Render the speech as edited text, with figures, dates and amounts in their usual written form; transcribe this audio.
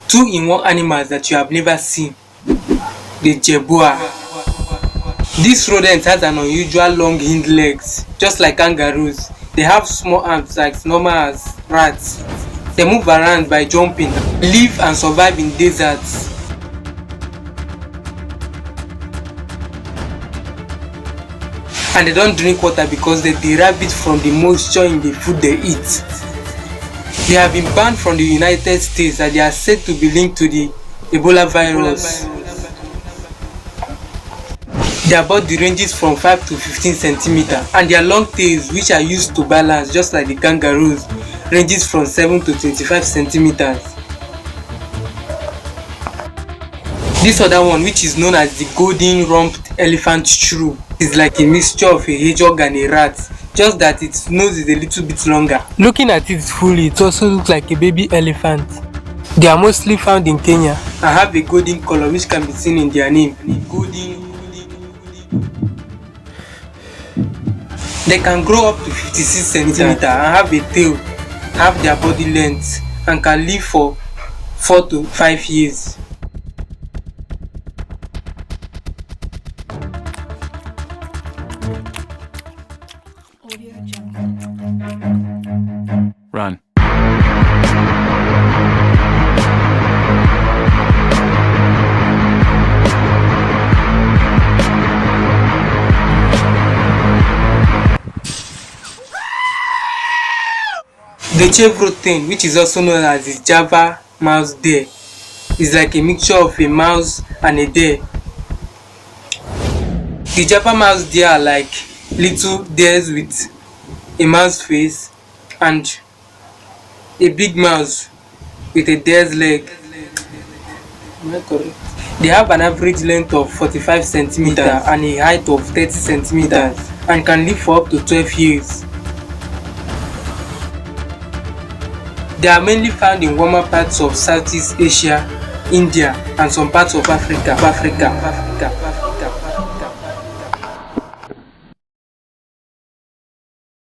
two-in-one animals that you have never seen. The jerboa. This rodent has an unusual long hind legs, just like kangaroos. They have small arms like normal as rats. They move around by jumping, live and survive in deserts. And they don't drink water because they derive it from the moisture in the food they eat. They have been banned from the United States and they are said to be linked to the Ebola virus. Their body ranges from 5 to 15 centimeters and their long tails, which are used to balance just like the kangaroos, ranges from 7 to 25 centimeters. This other one, which is known as the golden rumped elephant shrew, is like a mixture of a hedgehog and a rat, just that its nose is a little bit longer. Looking at it fully, it also looks like a baby elephant. They are mostly found in Kenya and have a golden color which can be seen in their name. They can grow up to 56 centimeters and have a tail, half their body length, and can live for 4 to 5 years. Run. The chevrotain, which is also known as the Java mouse deer, is like a mixture of a mouse and a deer. The Java mouse deer are like little deers with a mouse face and a big mouse with a deer's leg. Am I correct? They have an average length of 45 centimeters and a height of 30 centimeters and can live for up to 12 years. They are mainly found in warmer parts of Southeast Asia, India, and some parts of Africa.